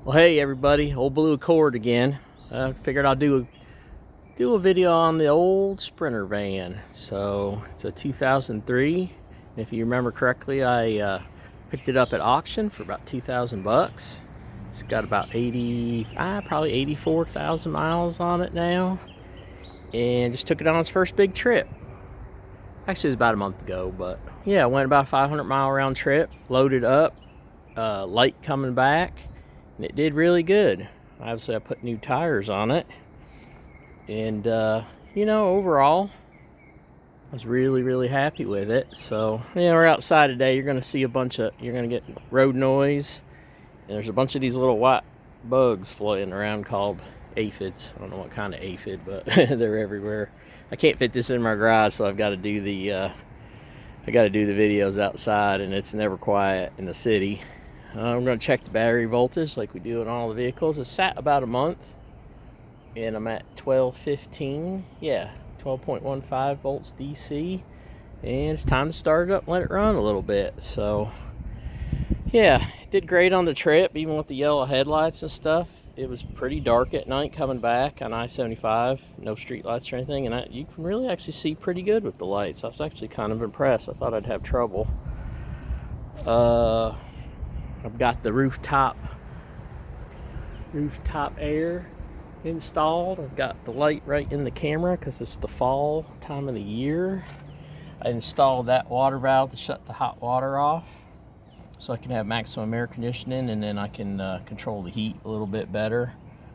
Well, hey everybody, old blue Accord again. I figured I'll do a video on the old Sprinter van. So it's a 2003. And if you remember correctly, I picked it up at auction for about 2,000 bucks. It's got about probably 84,000 miles on it now, and just took it on its first big trip. Actually, it was about a month ago, but yeah, I went about a 500-mile round trip, loaded up, light coming back. And it did really good. Obviously, I put new tires on it, and overall, I was really happy with it. So, we're outside today. You're gonna see you're gonna get road noise, and there's a bunch of these little white bugs floating around called aphids. I don't know what kind of aphid, but they're everywhere. I can't fit this in my garage, so I've got to do the videos outside, and it's never quiet in the city. I'm going to check the battery voltage like we do in all the vehicles. It sat about a month, and I'm at 12.15. Yeah, 12.15 volts DC. And it's time to start it up and let it run a little bit. So, yeah, it did great on the trip, even with the yellow headlights and stuff. It was pretty dark at night coming back on I-75. No street lights or anything. And you can really actually see pretty good with the lights. I was actually kind of impressed. I thought I'd have trouble. I've got the rooftop air installed. I've got the light right in the camera because it's the fall time of the year. I installed that water valve to shut the hot water off so I can have maximum air conditioning, and then I can control the heat a little bit better.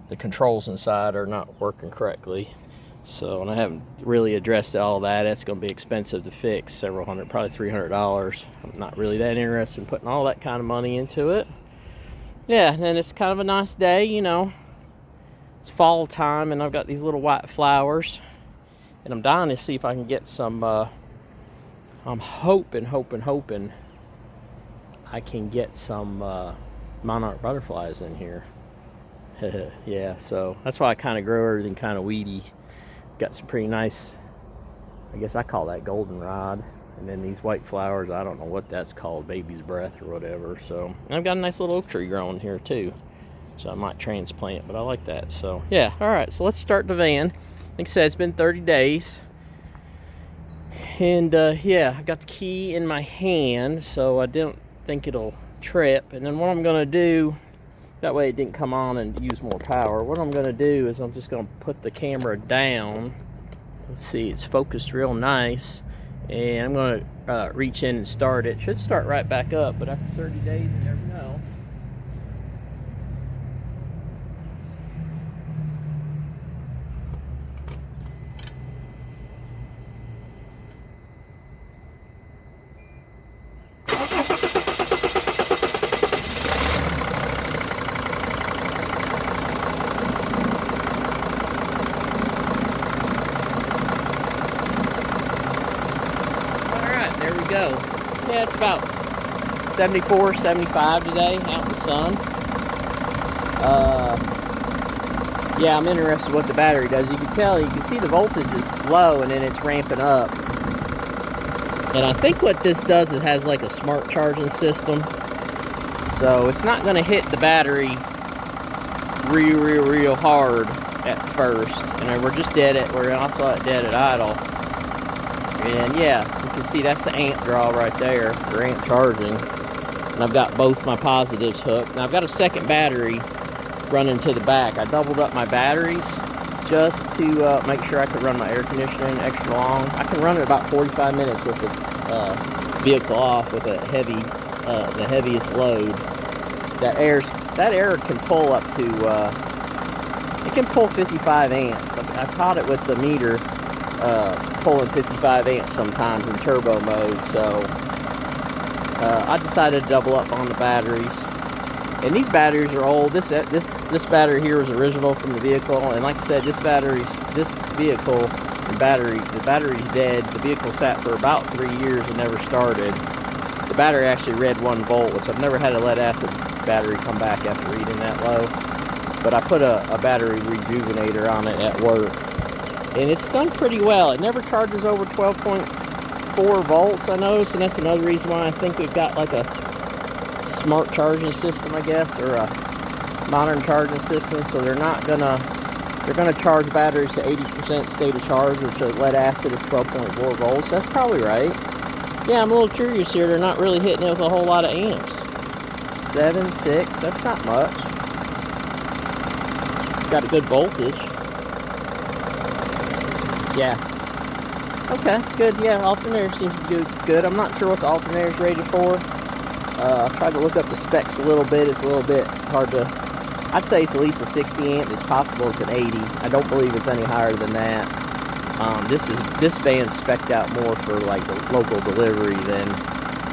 The controls inside are not working correctly. So, and I haven't really addressed all that. It's going to be expensive to fix, several hundred, probably $300. I'm not really that interested in putting all that kind of money into it. Yeah, and it's kind of a nice day, It's fall time, and I've got these little white flowers, and I'm dying to see if I can get some. I'm hoping I can get some monarch butterflies in here. Yeah, so that's why I kind of grow everything kind of weedy. Got some pretty nice, I guess I call that goldenrod, and then these white flowers, I don't know what that's called, baby's breath or whatever. So I've got a nice little oak tree growing here too, so I might transplant, but I like that. So yeah, all right, so let's start the van. Like I said, it's been 30 days, and yeah, I got the key in my hand, so I don't think it'll trip. And then what I'm gonna do, that way it didn't come on and use more power. What I'm going to do is I'm just going to put the camera down. Let's see, it's focused real nice. And I'm going to reach in and start it. Should start right back up, but after 30 days, you never know. There we go. Yeah, it's about 74, 75 today out in the sun. Yeah, I'm interested in what the battery does. You can see the voltage is low, and then it's ramping up. And I think what this does, it has like a smart charging system. So it's not going to hit the battery real hard at first. And we're just we're also dead at idle. And yeah, you can see that's the amp draw right there, or amp charging. And I've got both my positives hooked. Now I've got a second battery running to the back. I doubled up my batteries just to make sure I could run my air conditioning extra long. I can run it about 45 minutes with the vehicle off with the heaviest load. That air can pull up to, it can pull 55 amps. I caught it with the meter. Pulling 55 amps sometimes in turbo mode, so I decided to double up on the batteries. And these batteries are old. This battery here was original from the vehicle, and like I said, the battery's dead. The vehicle sat for about 3 years and never started. The battery actually read 1 volt, which I've never had a lead acid battery come back after reading that low. But I put a battery rejuvenator on it at work, and it's done pretty well. It never charges over 12.4 volts, I noticed, and that's another reason why I think we've got like a smart charging system, I guess, or modern charging systems, so they're gonna charge batteries to 80% state of charge, which lead acid is 12.4 volts. That's probably right. Yeah, I'm a little curious here. They're not really hitting it with a whole lot of amps. 7, 6, that's not much. Got a good voltage. Yeah. Okay, good. Yeah, alternator seems to do good. I'm not sure what the alternator is rated for. I tried to look up the specs a little bit. It's a little bit hard to... I'd say it's at least a 60 amp. It's possible it's an 80. I don't believe it's any higher than that. This van's spec'd out more for like the local delivery than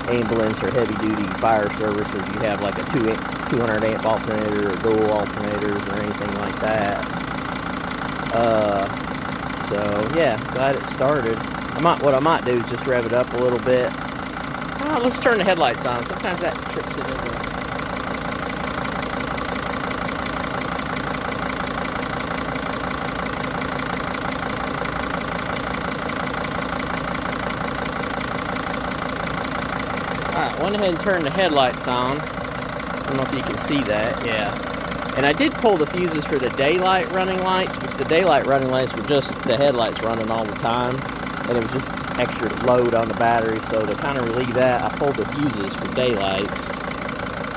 ambulance or heavy duty fire service, where you have like a 200 amp alternator or dual alternators or anything like that. So yeah, glad it started. What I might do is just rev it up a little bit. Let's turn the headlights on. Sometimes that trips it over. Alright, went ahead and turned the headlights on. I don't know if you can see that, yeah. And I did pull the fuses for the daylight running lights, because the daylight running lights were just the headlights running all the time. And it was just extra load on the battery, so to kind of relieve that, I pulled the fuses for daylights,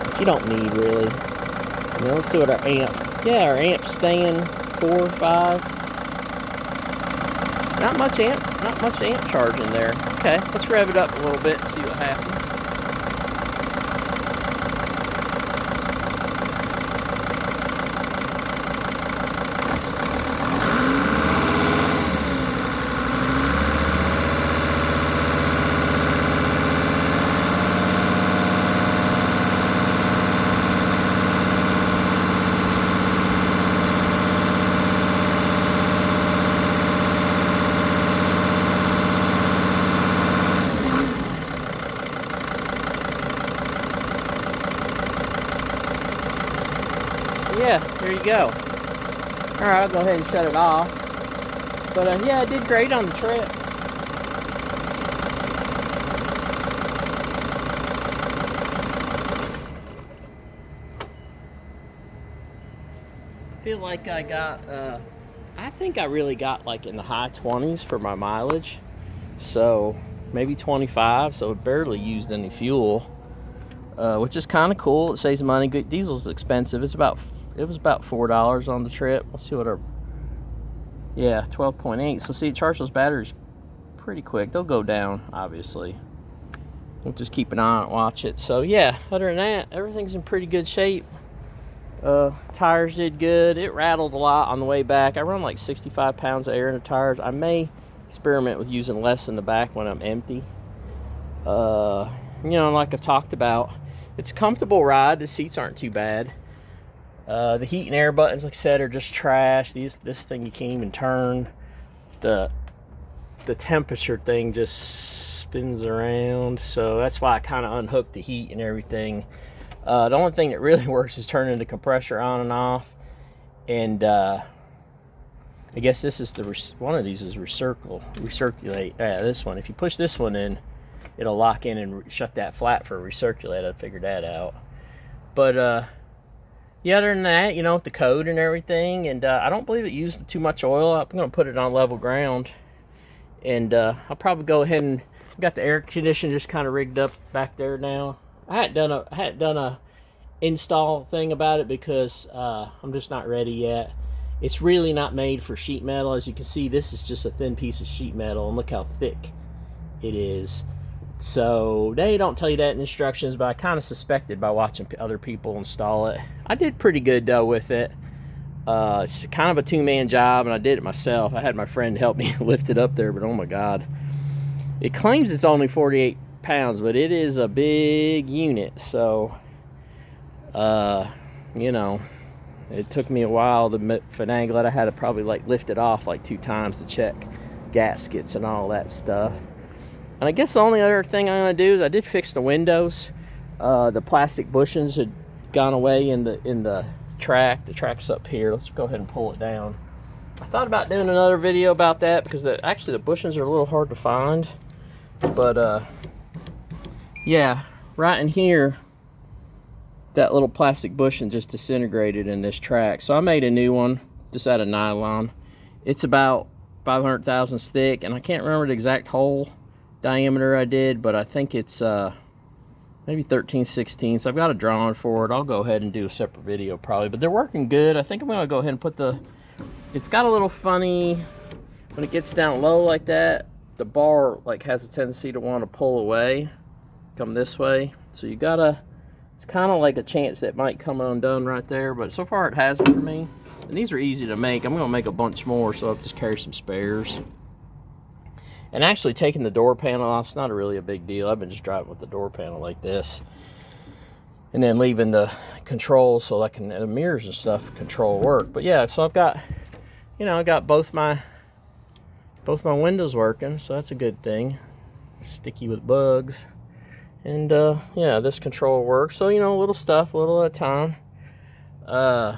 which you don't need really. And then let's see what our amp, yeah, our amp's staying 4, 5. Not much amp charging there. Okay, let's rev it up a little bit and see what happens. Yeah, there you go. Alright, I'll go ahead and shut it off. But yeah, I did great on the trip. I feel like I got, I think I really got like in the high 20s for my mileage. So maybe 25, so it barely used any fuel. Which is kind of cool. It saves money. Diesel's expensive. It was about $4 on the trip. Let's see what our... Yeah, 12.8. So see, charge those batteries pretty quick. They'll go down, obviously. We'll just keep an eye on it, watch it. So yeah, other than that, everything's in pretty good shape. Tires did good. It rattled a lot on the way back. I run like 65 pounds of air in the tires. I may experiment with using less in the back when I'm empty. You know, like I've talked about, it's a comfortable ride. The seats aren't too bad. The heat and air buttons, like I said, are just trash. This thing you can't even turn. The temperature thing just spins around, so that's why I kind of unhooked the heat and everything. The only thing that really works is turning the compressor on and off. And I guess this is one of these is recirculate. Yeah, this one. If you push this one in, it'll lock in and shut that flat for recirculate. I figured that out. But yeah, other than that, you know, with the code and everything, and I don't believe it used too much oil. I'm going to put it on level ground, and I'll probably go ahead and got the air conditioner just kind of rigged up back there now. I hadn't done a install thing about it because I'm just not ready yet. It's really not made for sheet metal. As you can see, this is just a thin piece of sheet metal, and look how thick it is. So they don't tell you that in instructions, but I kind of suspected by watching other people install it. I did pretty good though with it. It's kind of a two-man job, and I did it myself. I had my friend help me lift it up there, but oh my god. It claims it's only 48 pounds, but it is a big unit. So you know, it took me a while to finagle it. I had to probably like lift it off like 2 times to check gaskets and all that stuff. And I guess the only other thing I'm going to do is I did fix the windows. The plastic bushings had gone away in the track. The track's up here. Let's go ahead and pull it down. I thought about doing another video about that because actually the bushings are a little hard to find. But yeah, right in here, that little plastic bushing just disintegrated in this track. So I made a new one just out of nylon. It's about 500 thousandths thick, and I can't remember the exact hole diameter I did, but I think it's maybe 13/16. I've got a drawing for it. I'll go ahead and do a separate video probably, but they're working good. I think I'm gonna go ahead and put it's got a little funny, when it gets down low like that, the bar like has a tendency to want to pull away, come this way. So you gotta, it's kind of like a chance that might come undone right there, but so far it hasn't for me. And these are easy to make. I'm gonna make a bunch more, so I'll just carry some spares. And actually taking the door panel off is not really a big deal. I've been just driving with the door panel like this. And then leaving the controls so I can, the mirrors and stuff, control work. But yeah, so I've got, you know, I got both my windows working, so that's a good thing. Sticky with bugs. And yeah, this control works. So, you know, little stuff, a little at a time. I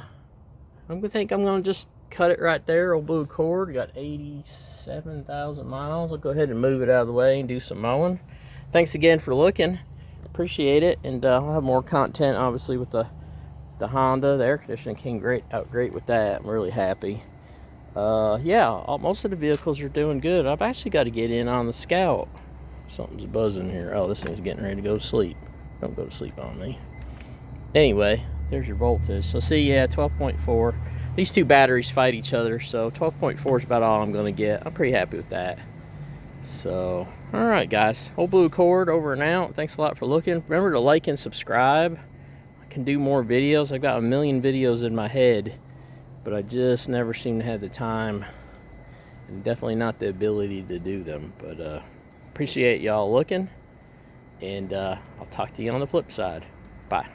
think I'm gonna just cut it right there. Old blue cord, got 87,000 miles. I'll go ahead and move it out of the way and do some mowing. Thanks again for looking. Appreciate it. And I'll have more content, obviously, with the Honda. The air conditioning came out great with that. I'm really happy. Yeah, most of the vehicles are doing good. I've actually got to get in on the Scout. Something's buzzing here. Oh, this thing's getting ready to go to sleep. Don't go to sleep on me. Anyway, there's your voltage. So see, yeah, 12.4. These two batteries fight each other, so 12.4 is about all I'm going to get. I'm pretty happy with that. So, alright guys, Old Blue Cord over and out. Thanks a lot for looking. Remember to like and subscribe. I can do more videos. I've got a million videos in my head, but I just never seem to have the time and definitely not the ability to do them. But appreciate y'all looking, and I'll talk to you on the flip side. Bye.